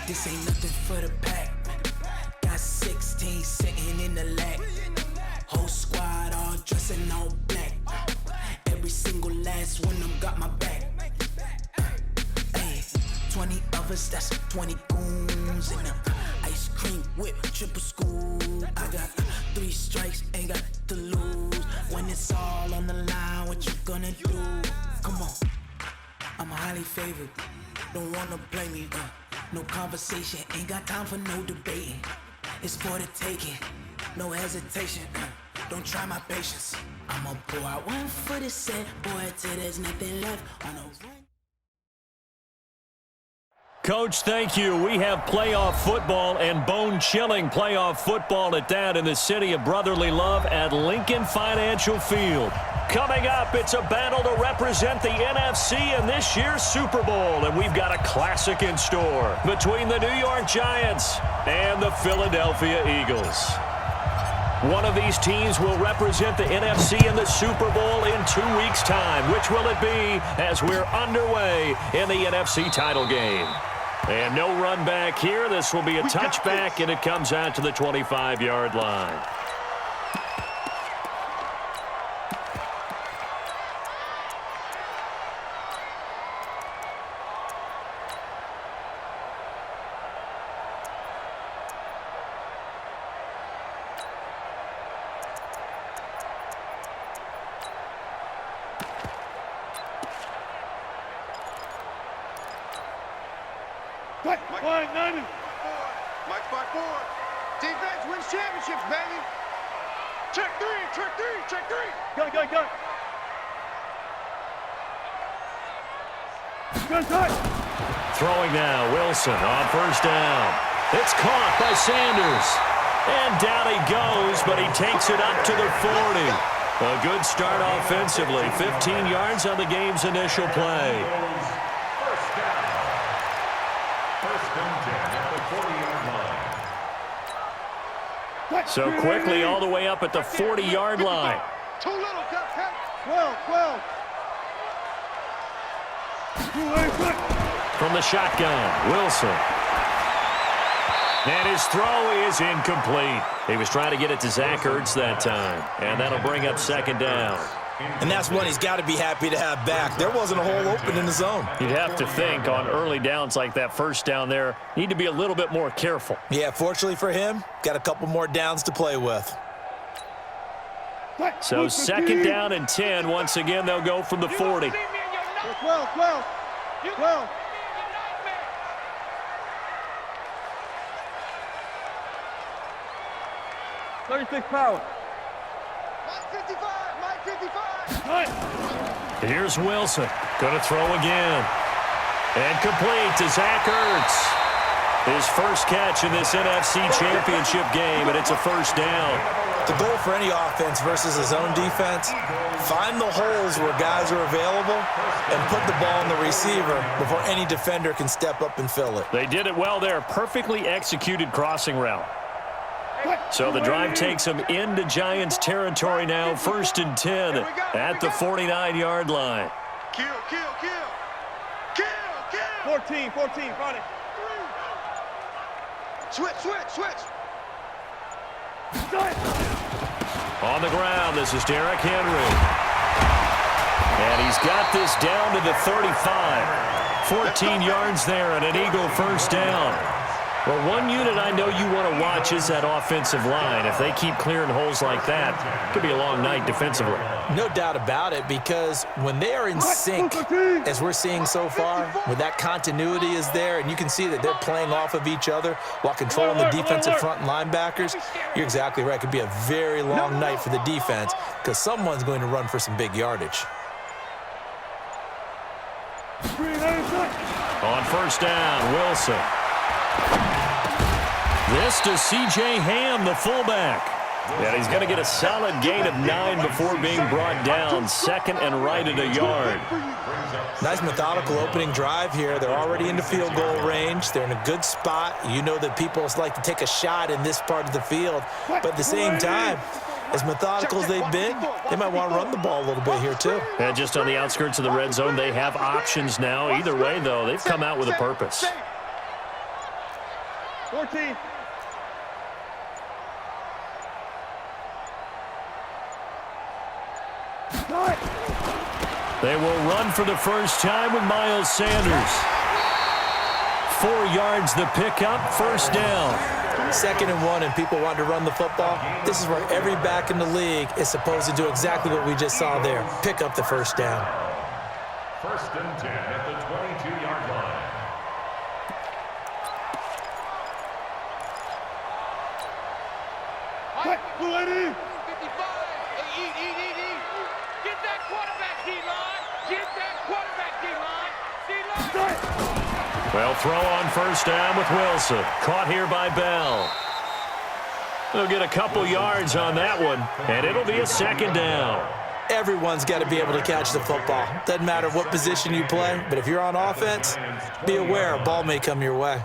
This ain't nothing for the pack. Got 16 sitting in the lap. Whole squad all dressing all black. Every single last one of them got my back. Hey, 20 of us, that's 20 goons in the ice cream whip, triple scoop. I got 3 strikes, ain't got to lose. When it's all on the line, what you gonna do? Come on, I'm highly favored. Don't wanna blame me, no conversation, ain't got time for no debating. It's for the taking, no hesitation, don't try my patience. I'ma pour out one for the set, boy, till there's nothing left on a run. Coach, thank you. We have playoff football and bone-chilling playoff football at that in the city of brotherly love at Lincoln Financial Field. Coming up, it's a battle to represent the NFC in this year's Super Bowl, and we've got a classic in store between the New York Giants and the Philadelphia Eagles. One of these teams will represent the NFC in the Super Bowl in 2 weeks' time. Which will it be as we're underway in the NFC title game? And no run back here. This will be a touchback, and it comes out to the 25-yard line. Mike 5-4. Defense wins championships, baby. Check three, check three, check three. Go. Throwing now, Wilson on first down. It's caught by Sanders. And down he goes, but he takes it up to the 40. A good start offensively. 15 yards on the game's initial play. So quickly all the way up at the 40-yard line. Too little, Cut. 12. From the shotgun, Wilson. And his throw is incomplete. He was trying to get it to Zach Ertz that time. And that'll bring up second down. And that's one he's got to be happy to have back. There wasn't a hole open in the zone. You'd have to think on early downs like that first down there, need to be a little bit more careful. Yeah, fortunately for him, got a couple more downs to play with. So second down and 10. Once again, they'll go from the 40. 12. 36 power. Mike 55. Here's Wilson. Going to throw again. And complete to Zach Ertz. His first catch in this NFC Championship game, and it's a first down. The goal for any offense versus his own defense, find the holes where guys are available and put the ball in the receiver before any defender can step up and fill it. They did it well there. Perfectly executed crossing route. So the drive takes them into Giants territory now. First and 10 at the 49-yard line. Kill. 14, Friday. Switch. On the ground, this is Derrick Henry. And he's got this down to the 35. 14 yards there and an Eagle first down. Well, one unit I know you want to watch is that offensive line. If they keep clearing holes like that, it could be a long night defensively. No doubt about it, because when they are in sync, as we're seeing so far, when that continuity is there and you can see that they're playing off of each other while controlling the defensive front and linebackers, you're exactly right. It could be a very long night for the defense because someone's going to run for some big yardage. On first down, Wilson. This to C.J. Ham, the fullback. And he's going to get a solid gain of 9 before being brought down. Second and right at a yard. Nice methodical opening drive here. They're already into field goal range. They're in a good spot. You know that people like to take a shot in this part of the field. But at the same time, as methodical as they've been, they might want to run the ball a little bit here too. And just on the outskirts of the red zone, they have options now. Either way, though, they've come out with a purpose. 14. They will run for the first time with Miles Sanders. 4 yards the pickup, first down. 2nd and 1, and people want to run the football. This is where every back in the league is supposed to do exactly what we just saw there. Pick up the first down. 1st and 10 at the 22-yard line. Blue lady. 55. Hey, eat. Get that quarterback, D-line. Get that quarterback, D-line. D-line. Well, throw on first down with Wilson. Caught here by Bell. They'll get a couple yards on that one, and it'll be a 2nd down. Everyone's got to be able to catch the football. Doesn't matter what position you play, but if you're on offense, be aware a ball may come your way.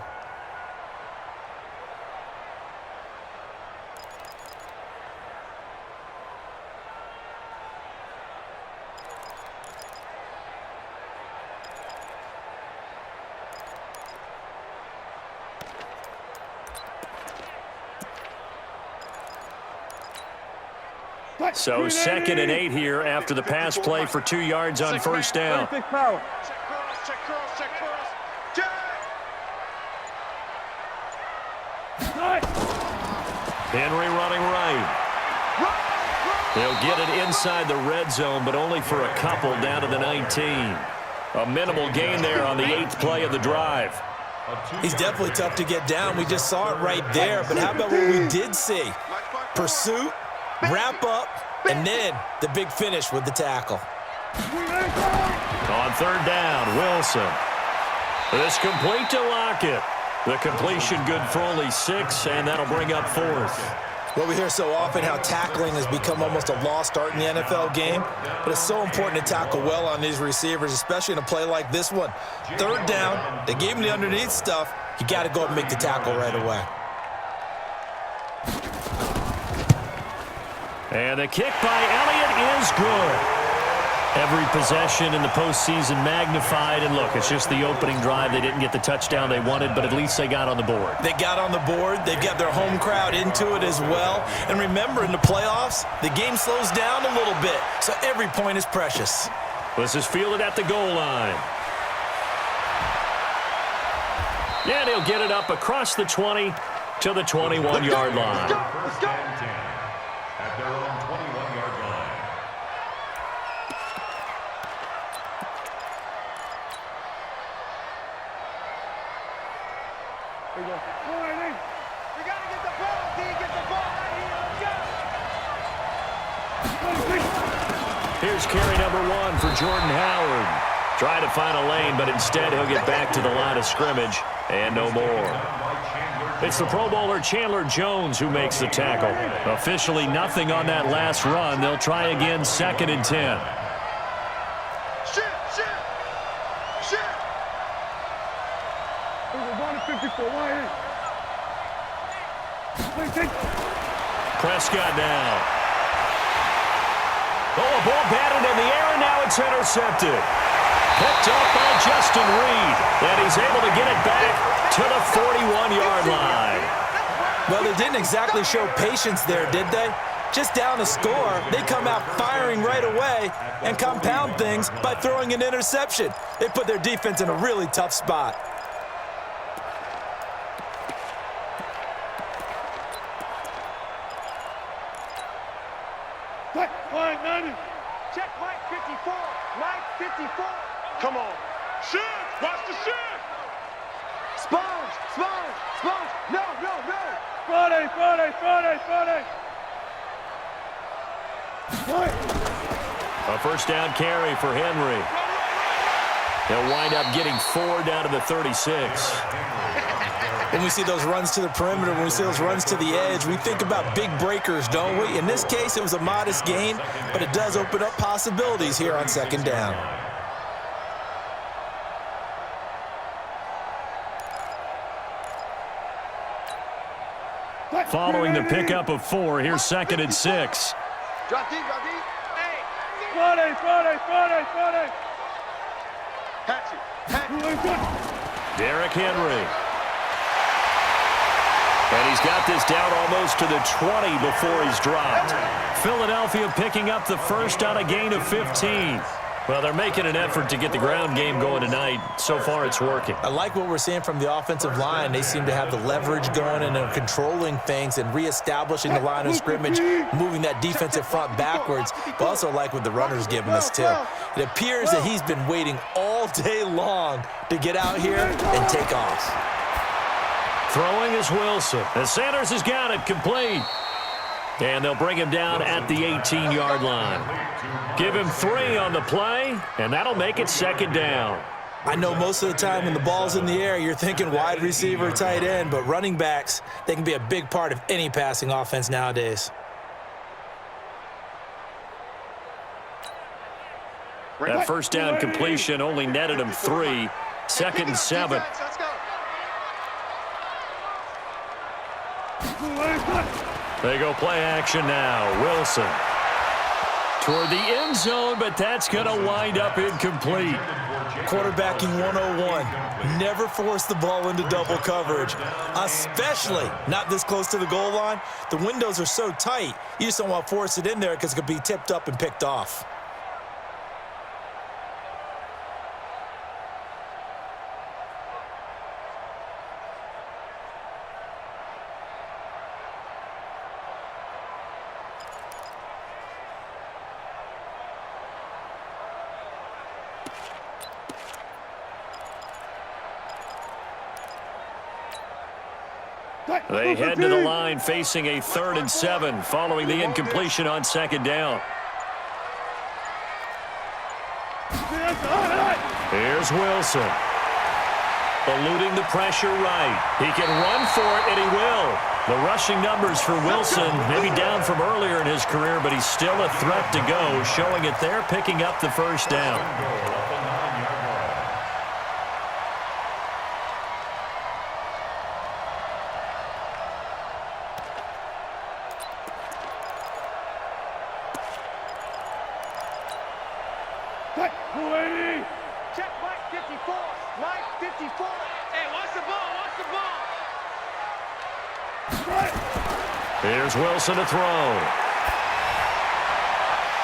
So 2nd and 8 here after the pass play for 2 yards on first down. Check cross. Henry running right. They'll get it inside the red zone, but only for a couple down to the 19. A minimal gain there on the 8th play of the drive. He's definitely tough to get down. We just saw it right there, but how about what we did see? Pursuit, wrap up, and then the big finish with the tackle. On 3rd down, Wilson. This complete to Lockett. The completion good for only 6, and that'll bring up 4th. Well, we hear so often how tackling has become almost a lost art in the NFL game, but it's so important to tackle well on these receivers, especially in a play like this one. 3rd down, they gave him the underneath stuff. You got to go and make the tackle right away. And the kick by Elliott is good. Every possession in the postseason magnified, and look, it's just the opening drive. They didn't get the touchdown they wanted, but at least they got on the board. They got on the board. They've got their home crowd into it as well. And remember, in the playoffs, the game slows down a little bit, so every point is precious. This is fielded at the goal line. And he'll get it up across the 20 to the 21-yard line. First and 10 at their own 21-yard line. We gotta get the ball, D. Get the ball right here. Let's go. Here's carry number 1 for Jordan Howard. Try to find a lane, but instead he'll get back to the line of scrimmage and no more. It's the Pro Bowler Chandler Jones who makes the tackle. Officially nothing on that last run. They'll try again 2nd and 10. Shit. Prescott now. Oh, a ball batted in the air, and now it's intercepted. Picked up by Justin Reed, and he's able to get it back to the 41-yard line. Well, they didn't exactly show patience there, did they? Just down a score, they come out firing right away and compound things by throwing an interception. They put their defense in a really tough spot. Check Mike 54. Mike 54. Come on. Shit. Watch the shit. Sponge. No. Friday. A first down carry for Henry. He'll wind up getting 4 down to the 36. When we see those runs to the perimeter, when we see those runs to the edge, we think about big breakers, don't we? In this case, it was a modest gain, but it does open up possibilities here on 2nd down. Following the pickup of 4, here's 2nd and 6. Drop deep. Hey. Friday. Hatch it. Derrick Henry. And he's got this down almost to the 20 before he's dropped. Philadelphia picking up the first on a gain of 15. Well, they're making an effort to get the ground game going tonight. So far, it's working. I like what we're seeing from the offensive line. They seem to have the leverage going and they're controlling things and reestablishing the line of scrimmage, moving that defensive front backwards. But also like what the runner's giving us, too. It appears that he's been waiting all day long to get out here and take off. Throwing is Wilson. And Sanders has got it complete. And they'll bring him down at the 18-yard line. Give him 3 on the play, and that'll make it second down. I know most of the time when the ball's in the air, you're thinking wide receiver, tight end, but running backs, they can be a big part of any passing offense nowadays. That first down completion only netted him 3. Second and 7. Let's go. They go play action now. Wilson toward the end zone, but that's going to wind up incomplete. Quarterbacking 101. Never force the ball into double coverage, especially not this close to the goal line. The windows are so tight, you just don't want to force it in there because it could be tipped up and picked off. They head to the line facing a 3rd and 7 following the incompletion on second down. Here's Wilson. Eluding the pressure right. He can run for it, and he will. The rushing numbers for Wilson, maybe down from earlier in his career, but he's still a threat to go, showing it there, picking up the first down. Check Mike 54. Mike 54. Hey, watch the ball. Watch the ball. Here's Wilson to throw.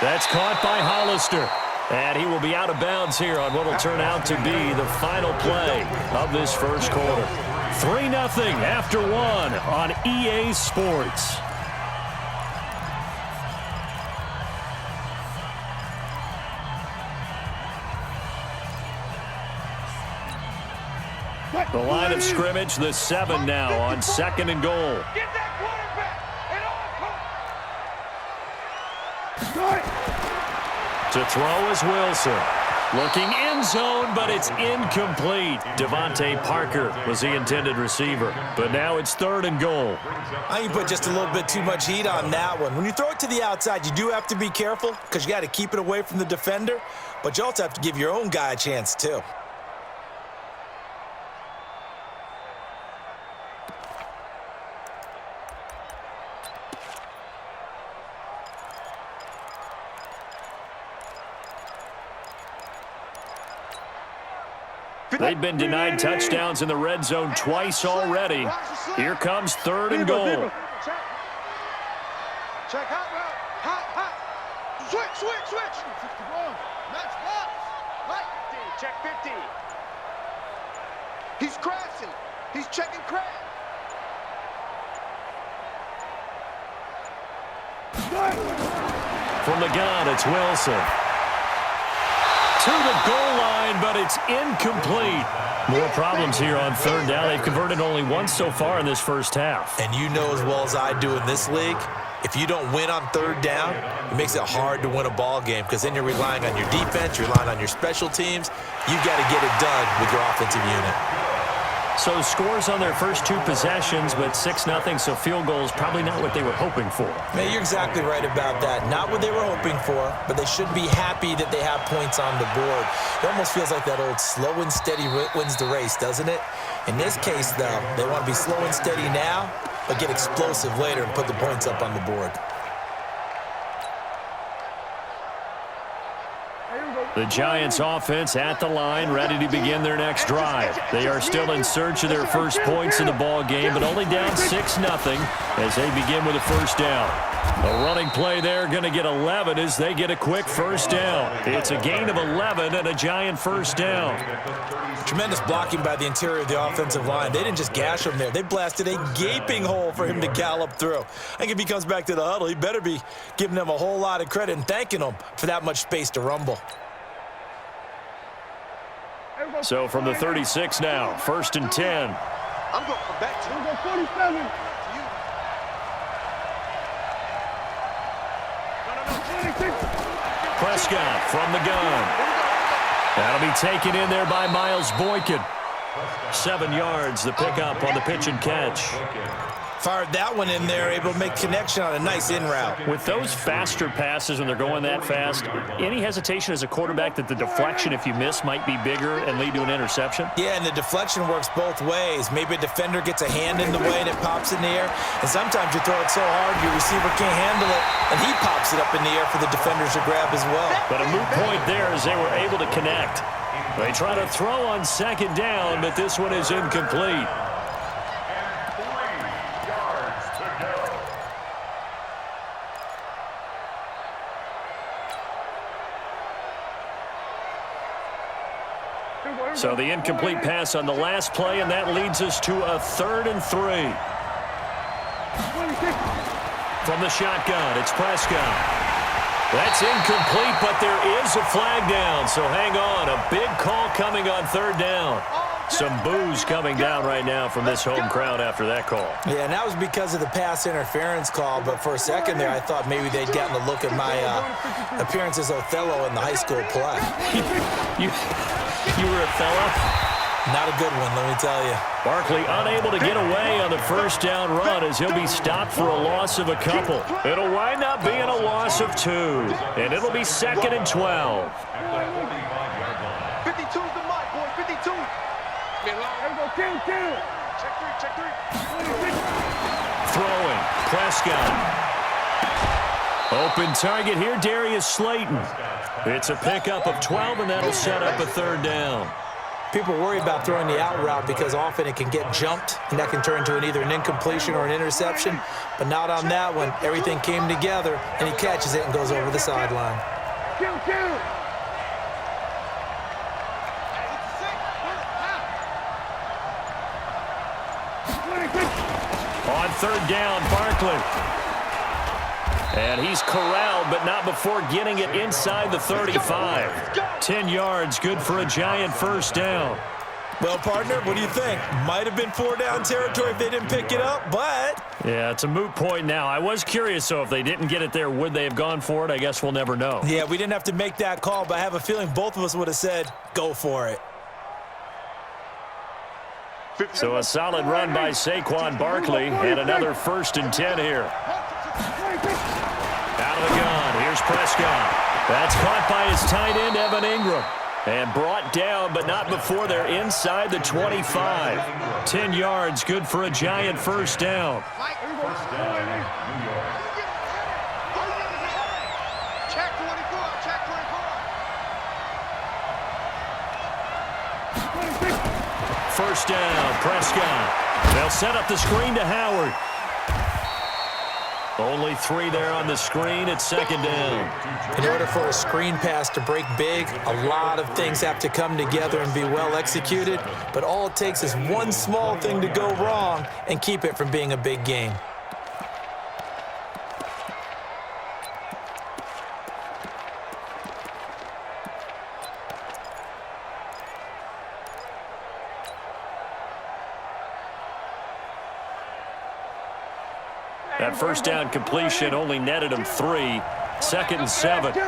That's caught by Hollister. And he will be out of bounds here on what will turn out to be the final play of this first quarter. 3-0 after 1 on EA Sports. The line of scrimmage, the 7 now on 2nd and goal. Get that quarterback. To throw is Wilson. Looking end zone, but it's incomplete. Devontae Parker was the intended receiver. But now it's 3rd and goal. I think you put just a little bit too much heat on that one. When you throw it to the outside, you do have to be careful because you got to keep it away from the defender. But you also have to give your own guy a chance, too. They've been denied touchdowns in the red zone twice already. Here comes 3rd and goal. Check hot route. Hot. Switch. Match box. Right. Check 50. He's crashing. He's checking crash. From the gun, it's Wilson. To the goal line, but it's incomplete. More problems here on 3rd down. They've converted only once so far in this first half. And you know as well as I do in this league, if you don't win on 3rd down, it makes it hard to win a ball game because then you're relying on your defense, you're relying on your special teams. You've got to get it done with your offensive unit. So scores on their first 2 possessions, but 6-0, so field goals probably not what they were hoping for. Man, you're exactly right about that. Not what they were hoping for, but they should be happy that they have points on the board. It almost feels like that old slow and steady wins the race, doesn't it? In this case, though, they want to be slow and steady now, but get explosive later and put the points up on the board. The Giants offense at the line, ready to begin their next drive. They are still in search of their first points in the ball game, but only down 6-0 as they begin with a first down. A running play there, going to get 11 as they get a quick first down. It's a gain of 11 and a Giant first down. Tremendous blocking by the interior of the offensive line. They didn't just gash him there. They blasted a gaping hole for him to gallop through. I think if he comes back to the huddle, he better be giving them a whole lot of credit and thanking them for that much space to rumble. So from the 36 now, 1st and 10. I'm going for back to you. 47. Prescott from the gun. That'll be taken in there by Miles Boykin. 7 yards, the pickup on the pitch and catch. Fired that one in there, able to make connection on a nice in route. With those faster passes when they're going that fast, any hesitation as a quarterback that the deflection, if you miss, might be bigger and lead to an interception? Yeah, and the deflection works both ways. Maybe a defender gets a hand in the way and it pops in the air. And sometimes you throw it so hard your receiver can't handle it, and he pops it up in the air for the defenders to grab as well. But a moot point there as they were able to connect. They try to throw on 2nd down, but this one is incomplete. So the incomplete pass on the last play, and that leads us to a 3rd and 3. From the shotgun, it's Prescott. That's incomplete, but there is a flag down, so hang on. A big call coming on 3rd down. Some boos coming down right now from this home crowd after that call. Yeah, and that was because of the pass interference call, but for a second there I thought maybe they'd gotten a look at my appearance as Othello in the high school play. You were Othello? Not a good one, let me tell you. Barkley unable to get away on the first down run as he'll be stopped for a loss of a couple. It'll wind up being a loss of 2, and it'll be 2nd and 12. 52's the mark, boy. 52. Check 3. Check 3. Throwing, Prescott. Open target here, Darius Slayton. It's a pickup of 12, and that'll set up a 3rd down. People worry about throwing the out route because often it can get jumped, and that can turn into either an incompletion or an interception. But not on that one. Everything came together, and he catches it and goes over the sideline. On 3rd down, Barkley. And he's corralled, but not before getting it inside the 35. 10 yards, good for a Giant first down. Well, partner, what do you think? Might have been 4-down territory if they didn't pick it up, but... Yeah, it's a moot point now. I was curious, so if they didn't get it there, would they have gone for it? I guess we'll never know. Yeah, we didn't have to make that call, but I have a feeling both of us would have said, go for it. So a solid run by Saquon Barkley, and another 1st and 10 here. Out of the gun, here's Prescott. That's caught by his tight end, Evan Ingram. And brought down, but not before they're inside the 25. 10 yards, good for a Giant first down. Check 24. Check 24. First down, Prescott. They'll set up the screen to Howard. Only 3 there on the screen at 2nd down. In order for a screen pass to break big, a lot of things have to come together and be well executed, but all it takes is one small thing to go wrong and keep it from being a big game. That first down completion only netted him 3. 2nd and 7. They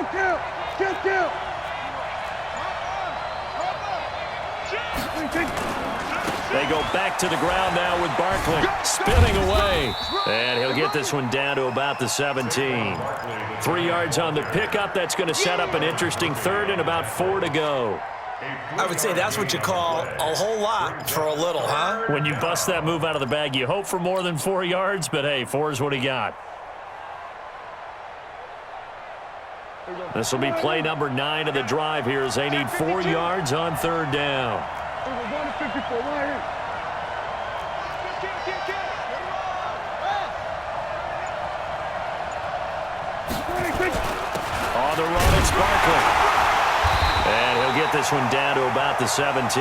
go back to the ground now with Barkley spinning away. And he'll get this one down to about the 17. 3 yards on the pickup. That's going to set up an interesting 3rd and about 4 to go. I would say that's what you call a whole lot for a little, huh? When you bust that move out of the bag, you hope for more than 4 yards, but hey, 4 is what he got. This will be play number 9 of the drive here as they need 4 yards on 3rd down. On the run, it's Barkley. And he'll get this one down to about the 17.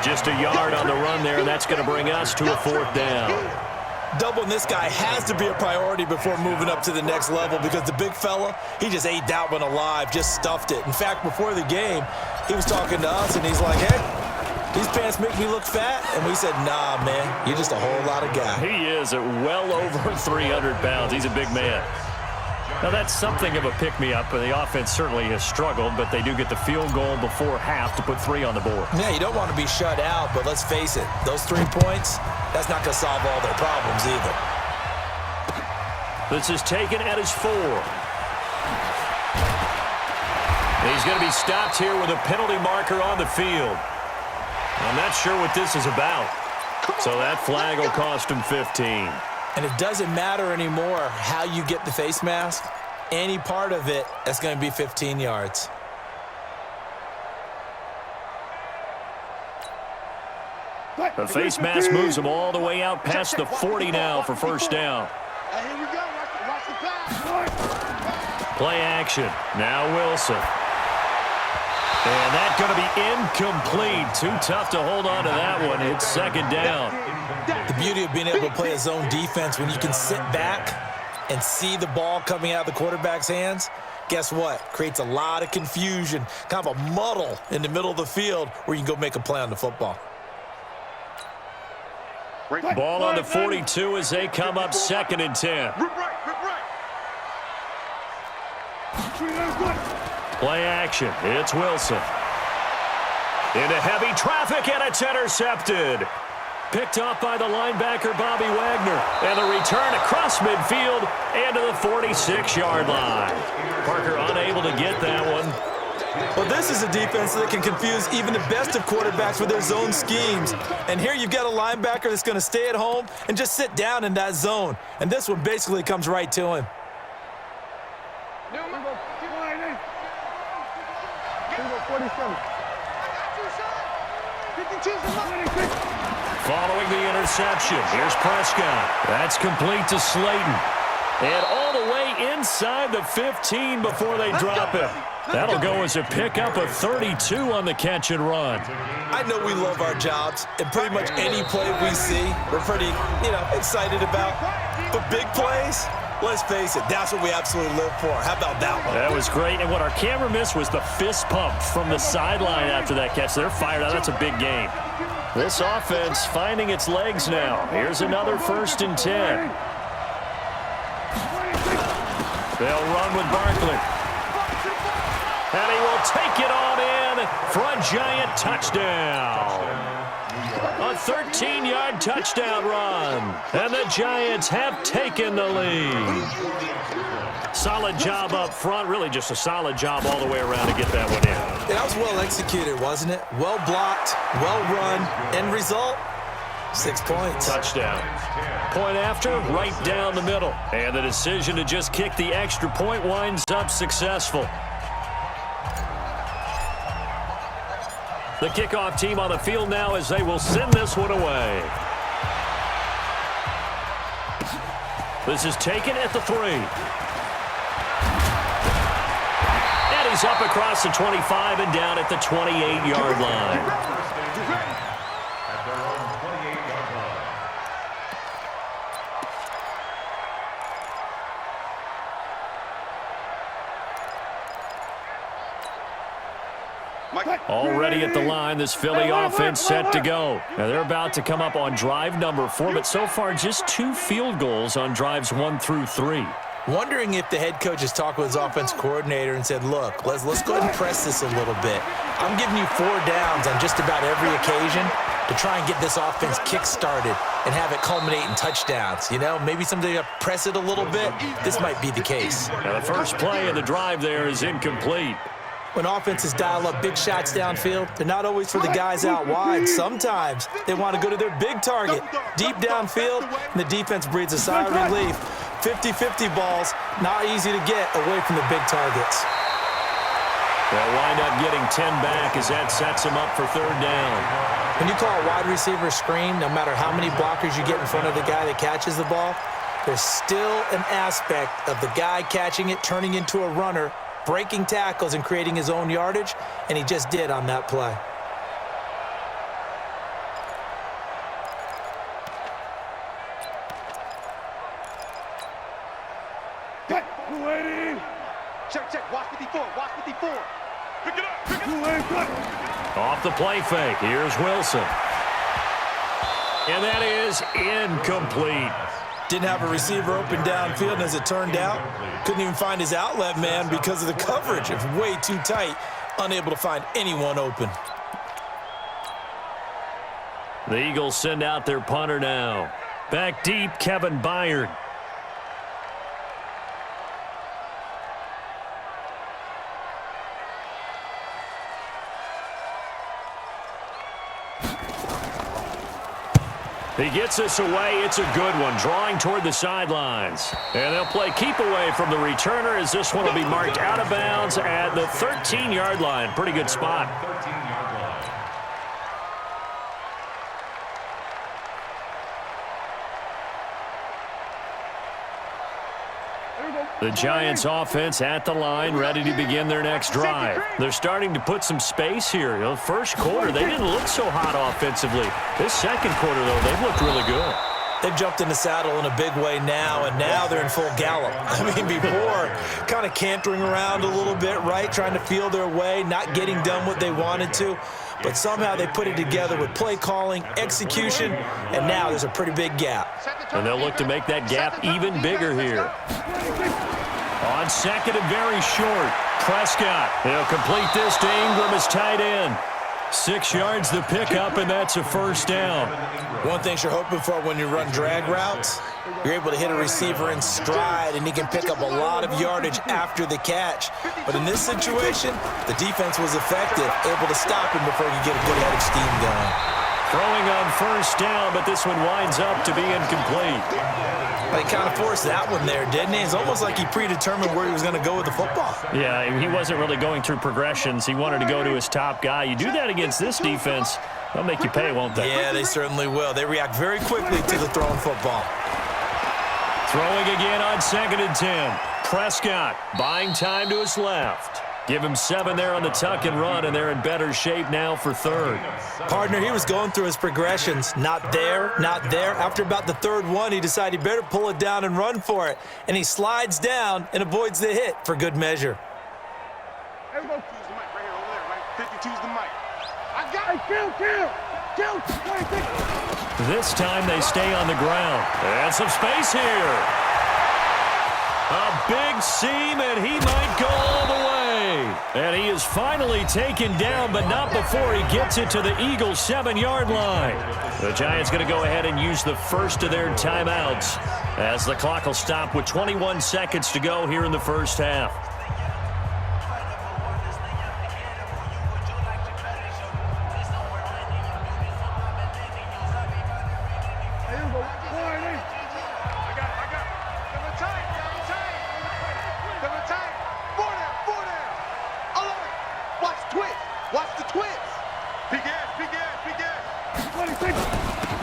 Just a yard on the run there, and that's going to bring us to a 4th down. Doubling this guy has to be a priority before moving up to the next level because the big fella, he just ate that one alive, just stuffed it. In fact, before the game, he was talking to us, and he's like, hey, these pants make me look fat? And we said, nah, man, you're just a whole lot of guy. He is at well over 300 pounds. He's a big man. Now, that's something of a pick-me-up. The offense certainly has struggled, but they do get the field goal before half to put 3 on the board. Yeah, you don't want to be shut out, but let's face it, those 3 points, that's not going to solve all their problems either. This is taken at his 4. He's going to be stopped here with a penalty marker on the field. I'm not sure what this is about. So that flag will cost him 15. And it doesn't matter anymore how you get the face mask. Any part of it, that's going to be 15 yards. The face mask moves him all the way out past the 40 now for 1st down. Here we go. Watch the pass. Play action. Now Wilson. And that's going to be incomplete. Too tough to hold on to that one. It's 2nd down. The beauty of being able to play a zone defense when you can sit back and see the ball coming out of the quarterback's hands, guess what? Creates a lot of confusion, kind of a muddle in the middle of the field where you can go make a play on the football. Ball on the 42 as they come up 2nd and 10. Play action. It's Wilson. Into heavy traffic, and it's intercepted. Picked off by the linebacker, Bobby Wagner. And the return across midfield and to the 46-yard line. Parker unable to get that one. Well, this is a defense that can confuse even the best of quarterbacks with their zone schemes. And here you've got a linebacker that's going to stay at home and just sit down in that zone. And this one basically comes right to him. Following the interception, here's Prescott. That's complete to Slayton. And all the way inside the 15 before they drop him. That'll go as a pickup of 32 on the catch and run. I know we love our jobs, and pretty much any play we see, we're pretty, excited about. But big plays, let's face it, that's what we absolutely live for. How about that one? That was great, and what our camera missed was the fist pump from the sideline after that catch. They're fired out. That's a big game. This offense finding its legs now. Here's another 1st and 10. They'll run with Barkley. And he will take it on in for a giant touchdown. A 13-yard touchdown run. And the Giants have taken the lead. Solid job up front. Really just a solid job all the way around to get that one in. That was well executed, wasn't it? Well blocked, well run. End result, 6 points. Touchdown. Point after, right down the middle. And the decision to just kick the extra point winds up successful. The kickoff team on the field now as they will send this one away. This is taken at the 3. And he's up across the 25 and down at the 28-yard line. At their own 28-yard line. Already at the line, this Philly offense set to go. Now they're about to come up on drive number 4, but so far just 2 field goals on drives 1 through 3. Wondering if the head coach has talked with his offense coordinator and said, look, let's go ahead and press this a little bit. I'm giving you 4 downs on just about every occasion to try and get this offense kick-started and have it culminate in touchdowns. Maybe someday press it a little bit. This might be the case. Now the first play of the drive there is incomplete. When offenses dial up big shots downfield, they're not always for the guys out wide. Sometimes they want to go to their big target, deep downfield, and the defense breathes a sigh of relief. 50-50 balls, not easy to get away from the big targets. They'll wind up getting 10 back as that sets them up for third down. When you call a wide receiver screen, no matter how many blockers you get in front of the guy that catches the ball, there's still an aspect of the guy catching it, turning into a runner, breaking tackles and creating his own yardage, and he just did on that play. Check. Watch 54. Watch 54. Pick it up. Off the play fake. Here's Wilson. And that is incomplete. Didn't have a receiver open downfield, and as it turned out, couldn't even find his outlet man because of the coverage. It was way too tight, unable to find anyone open. The Eagles send out their punter now. Back deep, Kevin Byard. He gets this away. It's a good one, drawing toward the sidelines. And they'll play keep away from the returner as this one will be marked out of bounds at the 13-yard line. Pretty good spot. 13-yard line. The Giants offense at the line, ready to begin their next drive. They're starting to put some space here. You know, first quarter, they didn't look so hot offensively. This second quarter, though, they've looked really good. They've jumped in the saddle in a big way now, and now they're in full gallop. I mean, before, kind of cantering around a little bit, right, trying to feel their way, not getting done what they wanted to. But somehow they put it together with play calling, execution, and now there's a pretty big gap. And they'll look to make that gap even bigger here. On second and very short, Prescott. He'll complete this to Ingram as tight end. 6 yards the pickup, and that's a first down. One thing you're hoping for when you run drag routes, you're able to hit a receiver in stride, and he can pick up a lot of yardage after the catch. But in this situation, the defense was effective, able to stop him before he could get a good head of steam going. Throwing on first down, but this one winds up to be incomplete. He kind of forced that one there, didn't he? It's almost like he predetermined where he was going to go with the football. Yeah, he wasn't really going through progressions. He wanted to go to his top guy. You do that against this defense, they'll make you pay, won't they? Yeah, they certainly will. They react very quickly to the thrown football. Throwing again on second and 10. Prescott buying time to his left. Give him 7 there on the tuck and run, and they're in better shape now for third. Partner, he was going through his progressions. Not there, not there. After about the third one, he decided he better pull it down and run for it. And he slides down and avoids the hit for good measure. There we go. Choose the mic right here, over there, right? 50, choose the mic. I got it. Kill. This time they stay on the ground. And some space here. A big seam, and he might go all the way. And he is finally taken down, but not before he gets it to the Eagles' 7-yard line. The Giants going to go ahead and use the first of their timeouts as the clock will stop with 21 seconds to go here in the first half.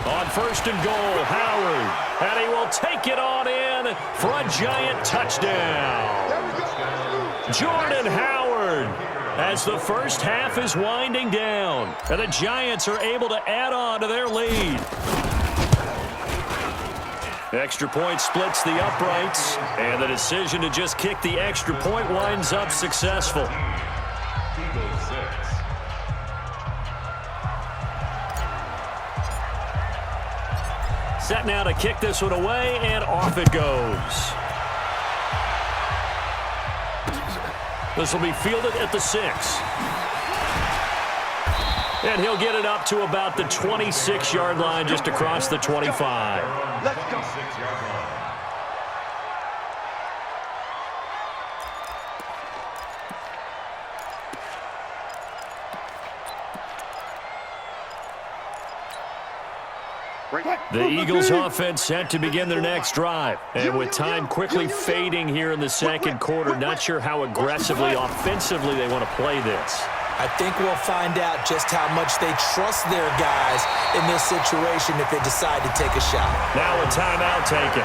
On first and goal, Howard, and he will take it on in for a Giant touchdown. Jordan Howard, as the first half is winding down, and the Giants are able to add on to their lead. Extra point splits the uprights, and the decision to just kick the extra point winds up successful. Set now to kick this one away, and off it goes. This will be fielded at the 6. And he'll get it up to about the 26-yard line, just across the 25. Let's go. The Eagles offense set to begin their next drive. And with time quickly fading here in the second quarter, not sure how aggressively, offensively they want to play this. I think we'll find out just how much they trust their guys in this situation if they decide to take a shot. Now a timeout taken.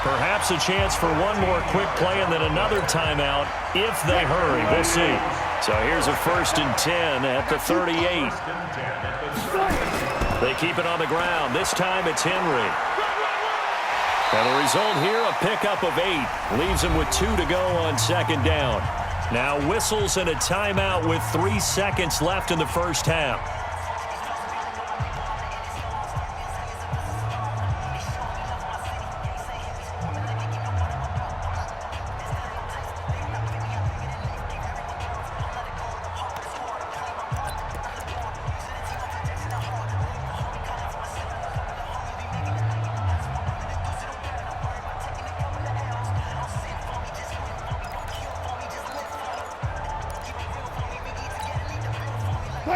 Perhaps a chance for one more quick play and then another timeout if they hurry. We'll see. So here's a 1st and 10 at the 38. They keep it on the ground. This time it's Henry. And the result here, a pickup of 8. Leaves them with 2 to go on 2nd down. Now whistles and a timeout with 3 seconds left in the first half.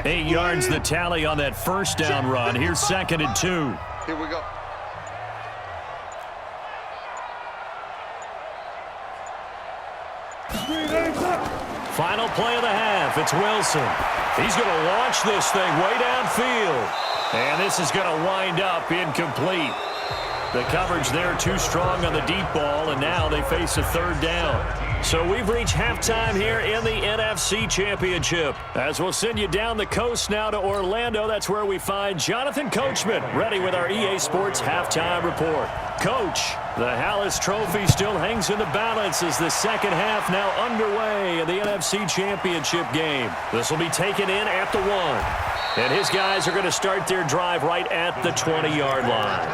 Eight yards the tally on that first down run. Here's 2nd and 2. Here we go. Final play of the half. It's Wilson. He's going to launch this thing way downfield. And this is going to wind up incomplete. The coverage there too strong on the deep ball, and now they face a 3rd down. So we've reached halftime here in the NFC Championship. As we'll send you down the coast now to Orlando, that's where we find Jonathan Coachman, ready with our EA Sports Halftime Report. Coach, the Hallis Trophy still hangs in the balance as the second half now underway in the NFC Championship game. This will be taken in at the 1. And his guys are going to start their drive right at the 20-yard line.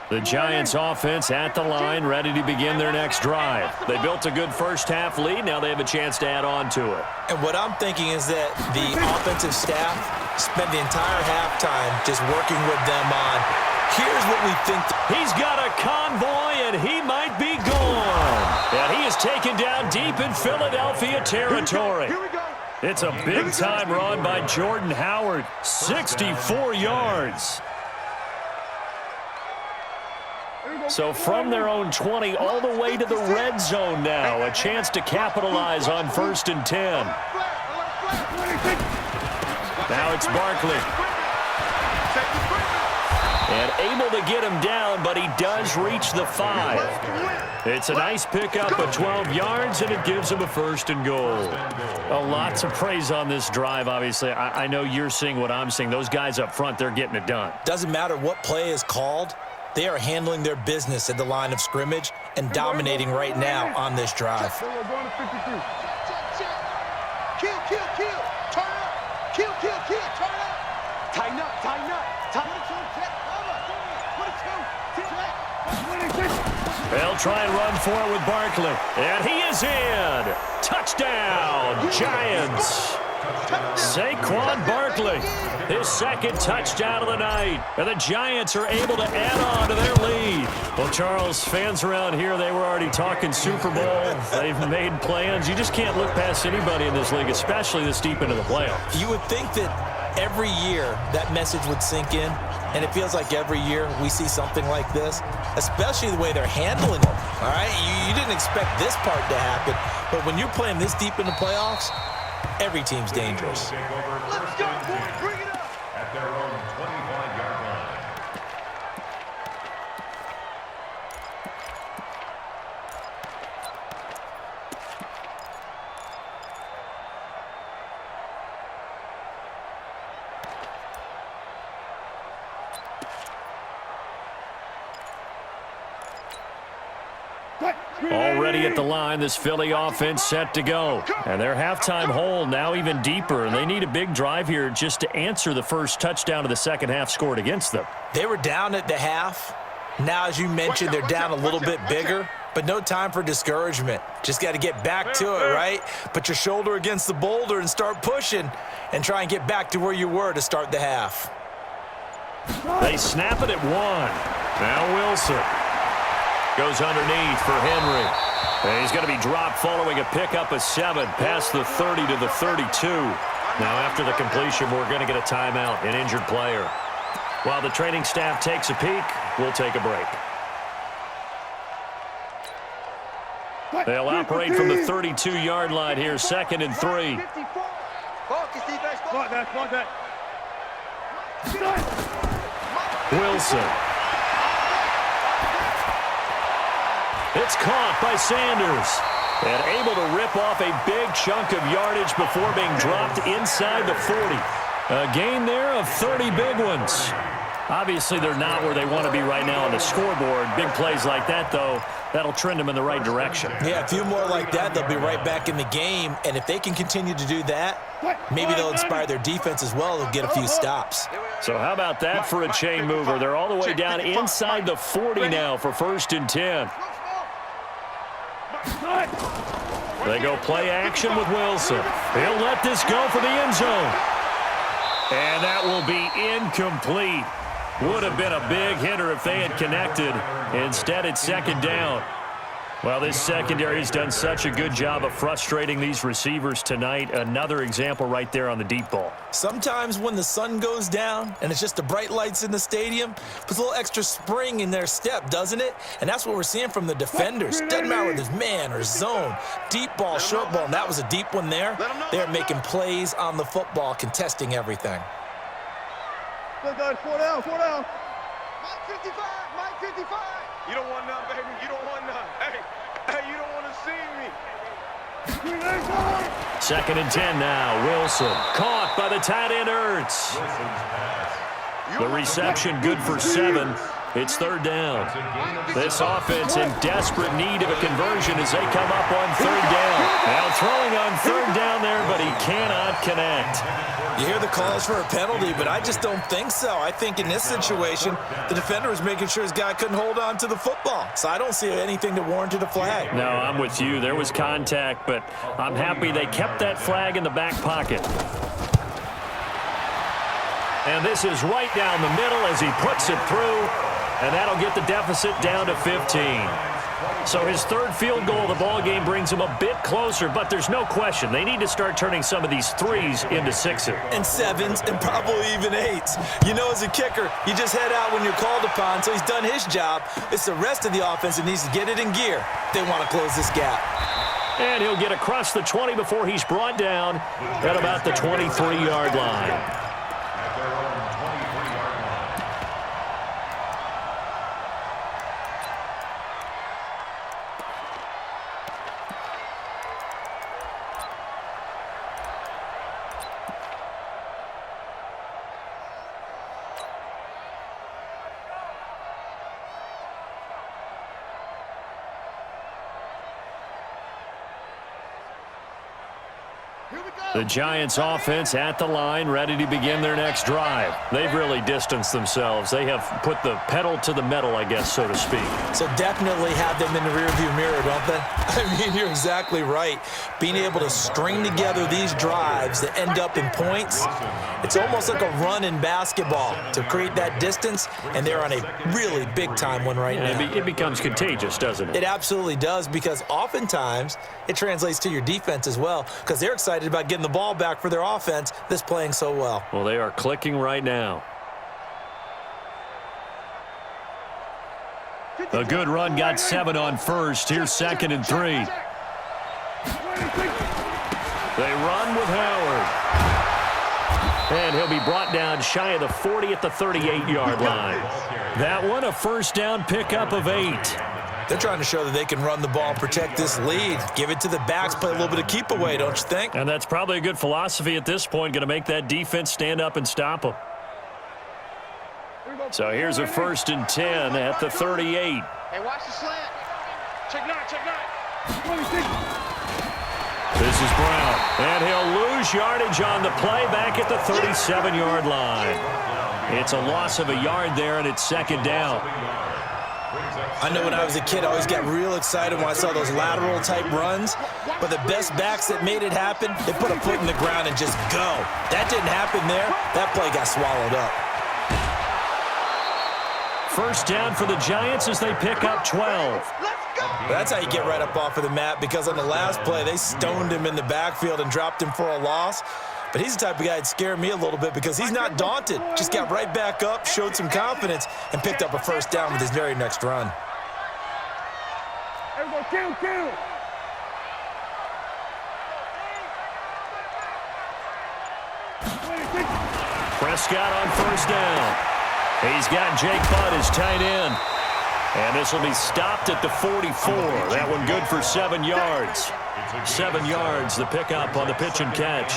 The Giants offense at the line, ready to begin their next drive. They built a good first half lead. Now they have a chance to add on to it. And what I'm thinking is that the offensive staff spent the entire halftime just working with them on, here's what we think. He's got a convoy, and he might be gone. And he is taken down deep in Philadelphia territory. It's a big-time run by Jordan Howard, 64 yards. So from their own 20 all the way to the red zone now. A chance to capitalize on 1st and 10. Now it's Barkley. And able to get him down, but he does reach the 5. It's a nice pickup of 12 yards, and it gives him a 1st and goal. Lots of praise on this drive, obviously. I know you're seeing what I'm seeing. Those guys up front, they're getting it done. Doesn't matter what play is called. They are handling their business at the line of scrimmage and dominating right now on this drive. Kill, kill. Turn up. Kill, turn up. Tighten up. They'll try and run for it with Barkley. And he is in. Touchdown, Giants. Saquon Barkley, his 2nd touchdown of the night. And the Giants are able to add on to their lead. Well, Charles, fans around here, they were already talking Super Bowl. They've made plans. You just can't look past anybody in this league, especially this deep into the playoffs. You would think that every year that message would sink in, and it feels like every year we see something like this, especially the way they're handling it. All right, you didn't expect this part to happen, but when you're playing this deep in the playoffs, every team's dangerous. Let's go, boy. Bring it up. At their own 25-yard line. Already at the line, this Philly offense set to go. And their halftime hole now even deeper, and they need a big drive here just to answer the first touchdown of the second half scored against them. They were down at the half. Now, as you mentioned, they're down a little bit bigger, but no time for discouragement. Just got to get back to it, right? Put your shoulder against the boulder and start pushing and try and get back to where you were to start the half. They snap it at 1. Now Wilson goes underneath for Henry. And he's going to be dropped following a pickup of 7 past the 30 to the 32. Now after the completion, we're going to get a timeout, an injured player. While the training staff takes a peek, we'll take a break. They'll operate from the 32-yard line here, 2nd and 3. Wilson. It's caught by Sanders. And able to rip off a big chunk of yardage before being dropped inside the 40. A gain there of 30 big ones. Obviously, they're not where they want to be right now on the scoreboard. Big plays like that, though, that'll trend them in the right direction. Yeah, a few more like that, they'll be right back in the game. And if they can continue to do that, maybe they'll inspire their defense as well. They'll get a few stops. So how about that for a chain mover? They're all the way down inside the 40 now for 1st and 10. They go play action with Wilson. He'll let this go for the end zone. And that will be incomplete. Would have been a big hitter if they had connected. Instead, it's 2nd down. Well, this secondary has done such a good job of frustrating these receivers tonight. Another example right there on the deep ball. Sometimes when the sun goes down and it's just the bright lights in the stadium, puts a little extra spring in their step, doesn't it? And that's what we're seeing from the defenders. Doesn't matter whether it's man or zone, deep ball, short ball, and that was a deep one there. They're making plays on the football, contesting everything. Good, guys. 4 down. Mike 55. You don't want none, baby. You don't want none. Hey, you don't want to see me. 2nd and 10 now. Wilson caught by the tight end Ertz. The reception good for 7. It's 3rd down. This offense in desperate need of a conversion as they come up on 3rd down. Now throwing on 3rd down there, but he cannot connect. You hear the calls for a penalty, but I just don't think so. I think in this situation, the defender was making sure his guy couldn't hold on to the football. So I don't see anything that warranted a flag. No, I'm with you. There was contact, but I'm happy they kept that flag in the back pocket. And this is right down the middle as he puts it through, and that'll get the deficit down to 15. So his 3rd field goal of the ball game brings him a bit closer, but there's no question they need to start turning some of these 3s into 6s. And 7s and probably even 8s. You know, as a kicker, you just head out when you're called upon, so he's done his job. It's the rest of the offense that needs to get it in gear if they want to close this gap. And he'll get across the 20 before he's brought down at about the 23-yard line. The Giants offense at the line, ready to begin their next drive. They've really distanced themselves. They have put the pedal to the metal, I guess, so to speak. So definitely have them in the rearview mirror, don't they? I mean, you're exactly right. Being able to string together these drives that end up in points, it's almost like a run in basketball to create that distance, and they're on a really big-time one right now. It becomes contagious, doesn't it? It absolutely does, because oftentimes it translates to your defense as well, because they're excited about getting the ball back for their offense that's playing so well. Well, they are clicking right now. A good run got 7 on 1st. Here's 2nd and 3. They run with Howard. And he'll be brought down shy of the 40 at the 38-yard line. That one, a 1st down pickup of 8. They're trying to show that they can run the ball and protect this lead. Give it to the backs, play a little bit of keep away, don't you think? And that's probably a good philosophy at this point, going to make that defense stand up and stop them. So here's a 1st and 10 at the 38. Hey, watch the slant. Check nine. This is Brown, and he'll lose yardage on the play back at the 37-yard line. It's a loss of a yard there, and it's second down. I know when I was a kid, I always got real excited when I saw those lateral-type runs, but the best backs that made it happen, they put a foot in the ground and just go. That didn't happen there. That play got swallowed up. First down for the Giants as they pick up 12. That's how you get right up off of the mat, because on the last play, they stoned him in the backfield and dropped him for a loss. But he's the type of guy that scared me a little bit because he's not daunted. Just got right back up, showed some confidence, and picked up a first down with his very next run. Kill. Prescott on first down. He's got Jake Butt as tight end. And this will be stopped at the 44. That one good for 7 yards. 7 yards, the pickup on the pitch and catch.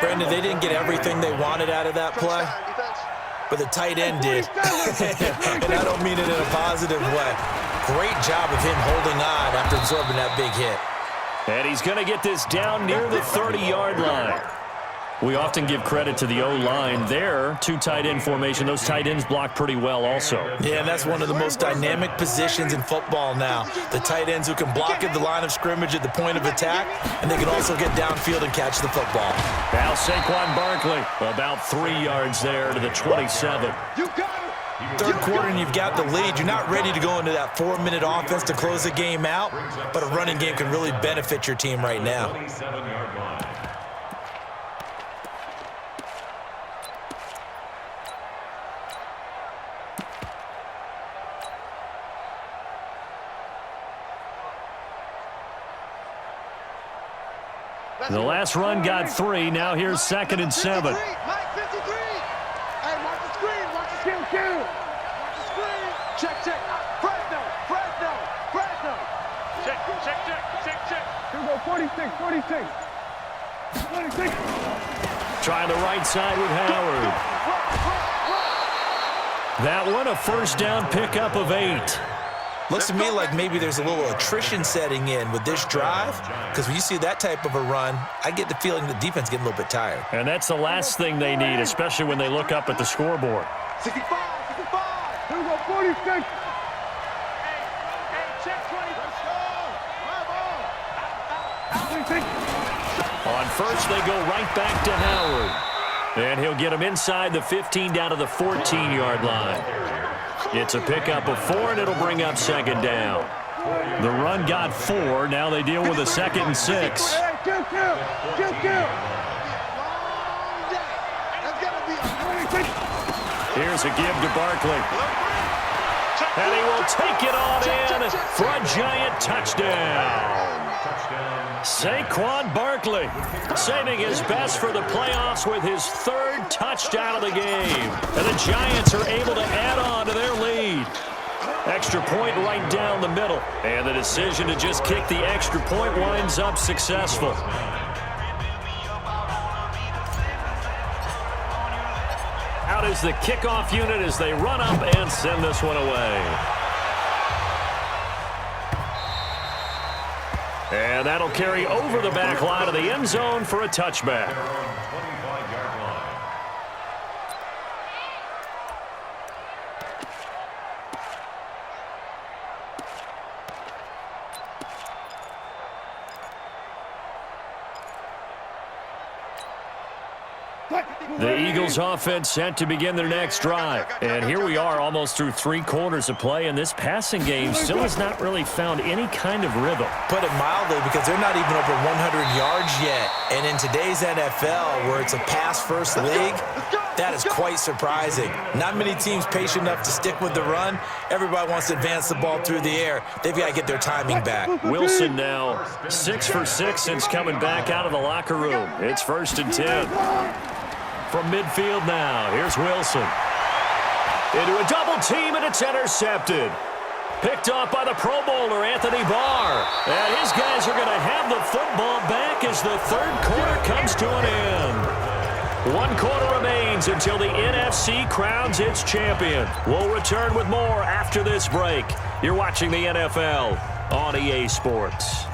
Brandon, they didn't get everything they wanted out of that play, but the tight end did. And I don't mean it in a positive way. Great job of him holding on after absorbing that big hit. And he's going to get this down near the 30-yard line. We often give credit to the O-line there. 2 tight end formation. Those tight ends block pretty well also. Yeah, and that's one of the most dynamic positions in football now. The tight ends who can block at the line of scrimmage at the point of attack, and they can also get downfield and catch the football. Now Saquon Barkley, about 3 yards there to the 27. Third quarter and you've got the lead. You're not ready to go into that 4-minute offense to close the game out, but a running game can really benefit your team right now. The last run got 3. Now here's 2nd and 7. Mike 53. Hey, watch the screen. Watch the screen. Watch the screen. Check. Fresno. Check. Here we go, 46. Trying the right side with Howard. That one, a first down pickup of 8. Looks to me like maybe there's a little attrition setting in with this drive, because when you see that type of a run, I get the feeling the defense getting a little bit tired. And that's the last thing they need, especially when they look up at the scoreboard. 65. Here we go, 46. Hey, check 20. Let's go. On first, they go right back to Howard. And he'll get him inside the 15 down to the 14-yard line. It's a pickup of 4, and it'll bring up 2nd down. The run got 4. Now they deal with a 2nd and 6. Kill. Here's a give to Barkley. And he will take it on in for a giant touchdown. Saquon Barkley saving his best for the playoffs with his 3rd touchdown of the game. And the Giants are able to add on to their lead. Extra point right down the middle. And the decision to just kick the extra point winds up successful. Out is the kickoff unit as they run up and send this one away. And that'll carry over the back line of the end zone for a touchback. The Eagles offense set to begin their next drive. And here we are almost through 3 quarters of play, and this passing game still has not really found any kind of rhythm. Put it mildly, because they're not even over 100 yards yet. And in today's NFL, where it's a pass-first league, that is quite surprising. Not many teams patient enough to stick with the run. Everybody wants to advance the ball through the air. They've got to get their timing back. Wilson now 6 for 6 since coming back out of the locker room. It's 1st and 10. From midfield now, here's Wilson. Into a double team, and it's intercepted. Picked off by the Pro Bowler, Anthony Barr. And his guys are going to have the football back as the 3rd quarter comes to an end. 1 quarter remains until the NFC crowns its champion. We'll return with more after this break. You're watching the NFL on EA Sports.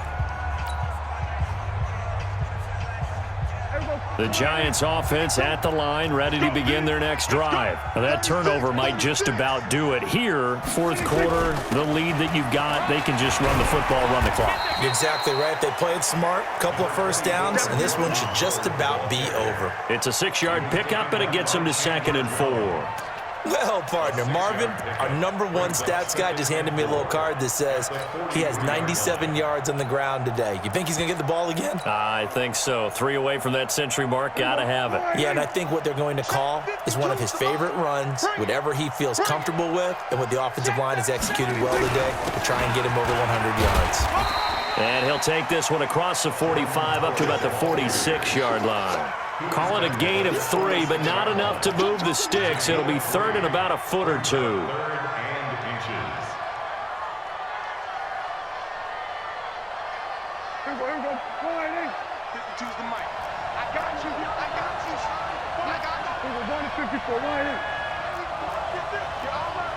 The Giants offense at the line, ready to begin their next drive. Now, that turnover might just about do it. Here, fourth quarter, the lead that you've got, they can just run the football, run the clock. Exactly right. They played smart, couple of first downs, and this one should just about be over. It's a 6-yard pickup, and it gets them to 2nd and 4. Well, partner, Marvin, our #1 stats guy, just handed me a little card that says he has 97 yards on the ground today. You think he's going to get the ball again? I think so. 3 away from that century mark. Got to have it. Yeah, and I think what they're going to call is one of his favorite runs, whatever he feels comfortable with, and what the offensive line has executed well today to try and get him over 100 yards. And he'll take this one across the 45 up to about the 46-yard line. Call it a gain of 3, but not enough to move the sticks. It'll be 3rd and about a foot or 2. 3rd and inches. Here we go. Go right in. 52's the mic. I got you, son. I got you. Here we go. Going to 54. Right in. You're all right.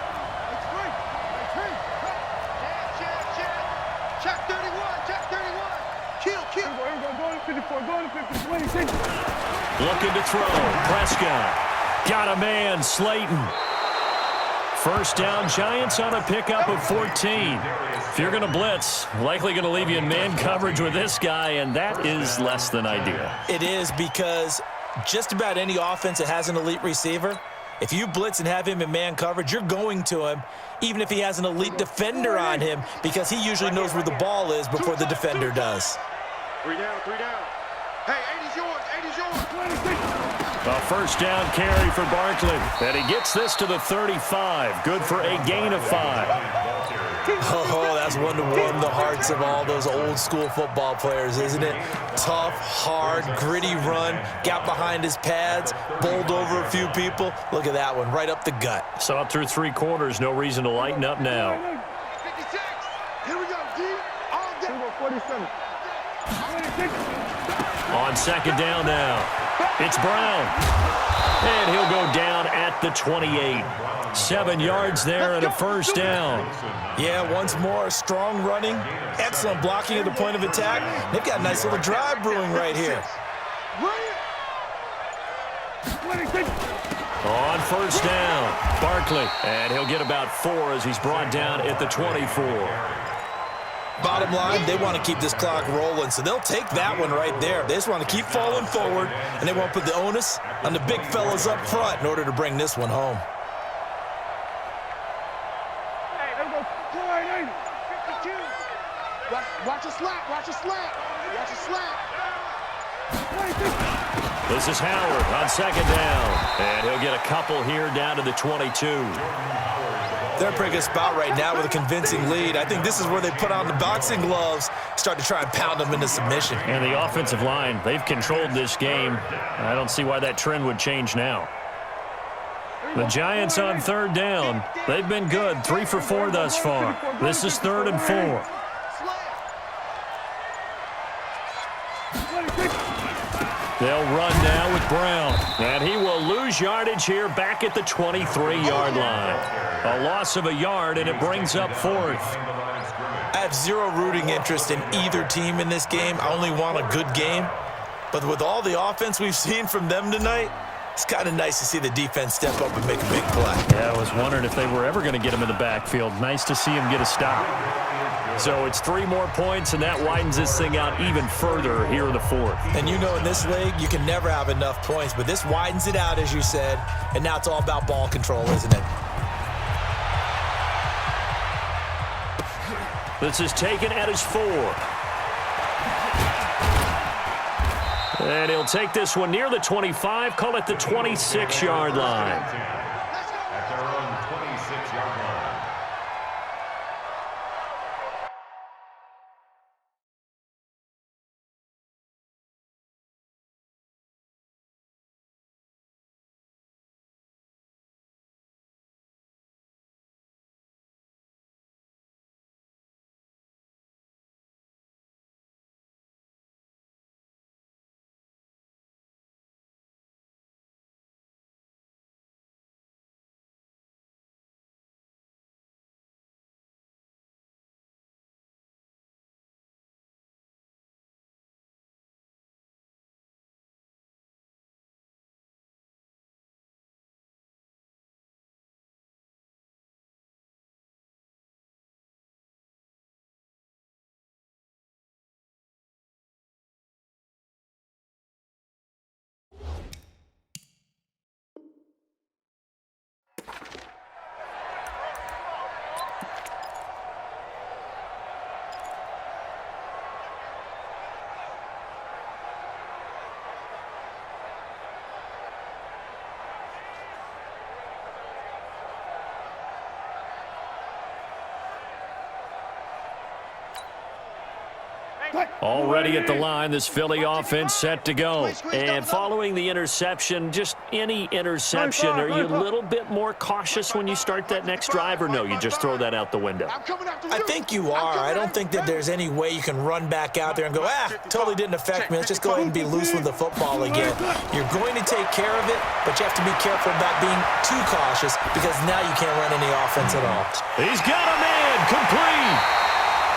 It's free. It's free. Check 31. Check 31. Kill. Here we go. Going to 54. Going to 54. 26. Looking to throw. Prescott. Got a man. Slayton. First down, Giants on a pickup of 14. If you're going to blitz, likely going to leave you in man coverage with this guy, and that is less than ideal. It is, because just about any offense that has an elite receiver, if you blitz and have him in man coverage, you're going to him, even if he has an elite defender on him, because he usually knows where the ball is before the defender does. 3 down. Hey, 80's yours. 80's yours. A first down carry for Barkley. And he gets this to the 35. Good for a gain of 5. Oh, that's one to warm the hearts of all those old school football players, isn't it? Tough, hard, gritty run, got behind his pads, bowled over a few people. Look at that one, right up the gut. Saw it through 3 quarters. No reason to lighten up now. 56. Here we go, D. All day. Here we go. 47. 26. On second down now, it's Brown. And he'll go down at the 28. 7 yards there and a first down. Yeah, once more, strong running, excellent blocking at the point of attack. They've got a nice little drive brewing right here. 26. On first down, Barkley. And he'll get about 4 as he's brought down at the 24. Bottom line, they want to keep this clock rolling, so they'll take that one right there. They just want to keep falling forward, and they want to put the onus on the big fellas up front in order to bring this one home. Here we go. Go right in. 52. Watch a slap. Watch a slap. Watch a slap. 26. This is Howard on second down. And he'll get a couple here down to the 22. They're in a pretty good spot right now with a convincing lead. I think this is where they put on the boxing gloves, start to try and pound them into submission. And the offensive line, they've controlled this game. I don't see why that trend would change now. The Giants on third down. They've been good, 3 for 4 thus far. This is 3rd and 4. They'll run now with Brown. And he will lose yardage here back at the 23-yard line. A loss of a yard, and it brings up 4th. I have zero rooting interest in either team in this game. I only want a good game. But with all the offense we've seen from them tonight, it's kind of nice to see the defense step up and make a big play. Yeah, I was wondering if they were ever going to get him in the backfield. Nice to see him get a stop. So it's 3 more points, and that widens this thing out even further here in the 4th. And you know in this league, you can never have enough points, but this widens it out, as you said, and now it's all about ball control, isn't it? This is taken at his 4. And he'll take this one near the 25, call it the 26-yard line. Already at the line, this Philly offense set to go. And following the interception, just any interception, are you a little bit more cautious when you start that next drive, or no, you just throw that out the window? I think you are. I don't think that there's any way you can run back out there and go, totally didn't affect me. Let's just go ahead and be loose with the football again. You're going to take care of it, but you have to be careful about being too cautious because now you can't run any offense at all. He's got a man, complete.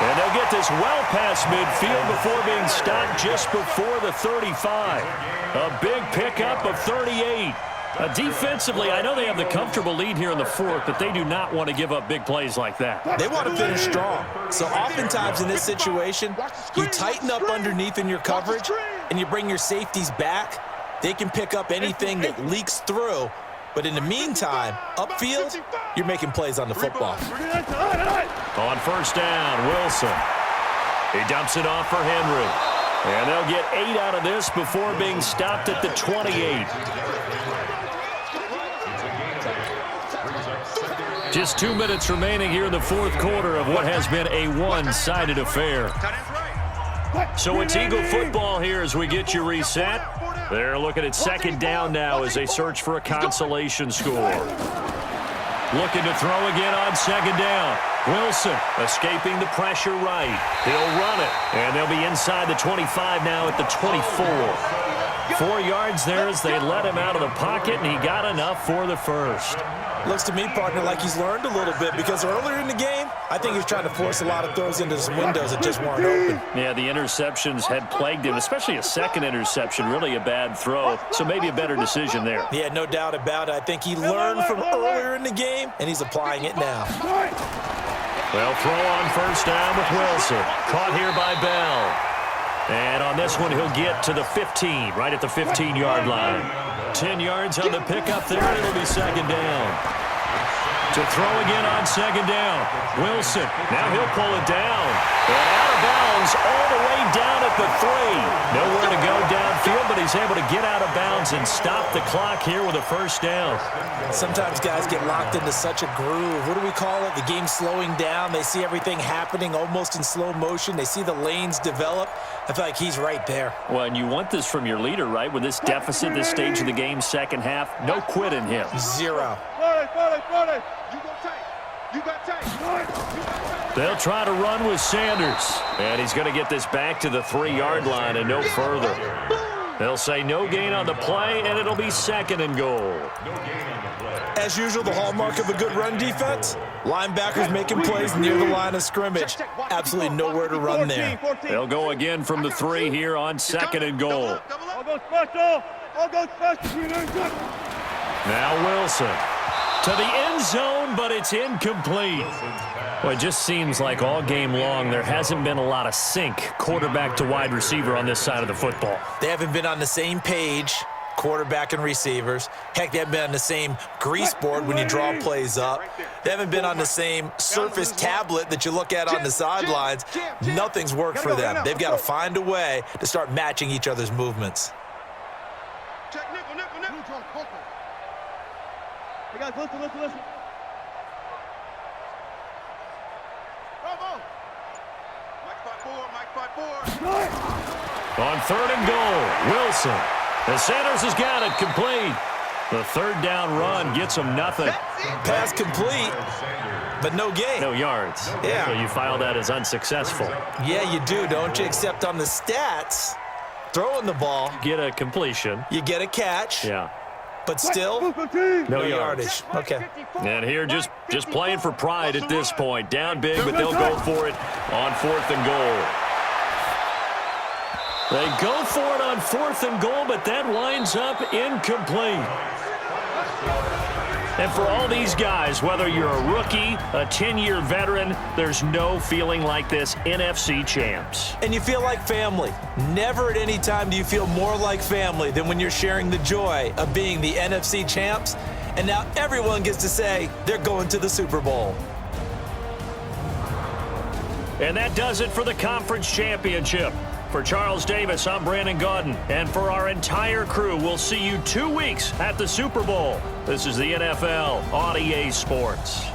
And they'll get this well past midfield before being stopped just before the 35. A big pickup of 38. Defensively, I know they have the comfortable lead here in the fourth, but they do not want to give up big plays like that. They want to finish strong. So oftentimes in this situation, you tighten up underneath in your coverage, and you bring your safeties back. They can pick up anything that leaks through. But in the meantime, upfield, you're making plays on the football. On first down, Wilson. He dumps it off for Henry. And they'll get 8 out of this before being stopped at the 28. Just 2 minutes remaining here in the fourth quarter of what has been a one-sided affair. So it's Eagle football here as we get you reset. They're looking at second down now as they search for a consolation score. Looking to throw again on second down. Wilson escaping the pressure right. He'll run it, and they'll be inside the 25 now at the 24. 4 yards there as they let him out of the pocket, and he got enough for the first. Looks to me, partner, like he's learned a little bit because earlier in the game, I think he was trying to force a lot of throws into some windows that just weren't open. Yeah, the interceptions had plagued him, especially a second interception, really a bad throw, so maybe a better decision there. Yeah, no doubt about it. I think he learned from earlier in the game, and he's applying it now. They'll throw on first down with Wilson. Caught here by Bell. And on this one, he'll get to the 15, right at the 15-yard line. 10 yards on the pickup there, and it'll be second down. To throw again on second down. Wilson, now he'll pull it down. And out of bounds all the way down at the 3. Nowhere to go downfield, but he's able to get out of bounds and stop the clock here with a first down. Sometimes guys get locked into such a groove. What do we call it? The game's slowing down. They see everything happening almost in slow motion. They see the lanes develop. I feel like he's right there. Well, and you want this from your leader, right? With this deficit, this stage of the game, second half, no quit in him. Zero. They'll try to run with Sanders. And he's going to get this back to the 3-yard line and no further. They'll say no gain on the play, and it'll be second and goal. As usual, the hallmark of a good run defense, linebackers making plays near the line of scrimmage. Absolutely nowhere to run there. They'll go again from the 3 here on second and goal. I'll go special. I'll go special. Now Wilson to the end zone, but it's incomplete. Well, it just seems like all game long there hasn't been a lot of sync quarterback to wide receiver on this side of the football. They haven't been on the same page, quarterback and receivers. Heck, they haven't been on the same grease board when you draw plays up. They haven't been on the same surface tablet that you look at on the sidelines. Nothing's worked for them. They've got to find a way to start matching each other's movements. Hey guys, listen. On third and goal, Wilson. And Sanders has got it complete. The third down run gets him nothing. Pass complete, but no gain. No yards. Yeah. So you file that as unsuccessful. Yeah, you do, don't you? Except on the stats, throwing the ball, Get a completion. you get a catch, Yeah. but still No yardage. Okay. And here just playing for pride at this point. Down big, but they'll go for it on fourth and goal. They go for it on fourth and goal, but that winds up incomplete. And for all these guys, whether you're a rookie, a 10-year veteran, there's no feeling like this NFC champs. And you feel like family. Never at any time do you feel more like family than when you're sharing the joy of being the NFC champs. And now everyone gets to say they're going to the Super Bowl. And that does it for the conference championship. For Charles Davis, I'm Brandon Gaudin. And for our entire crew, we'll see you 2 weeks at the Super Bowl. This is the NFL on EA Sports.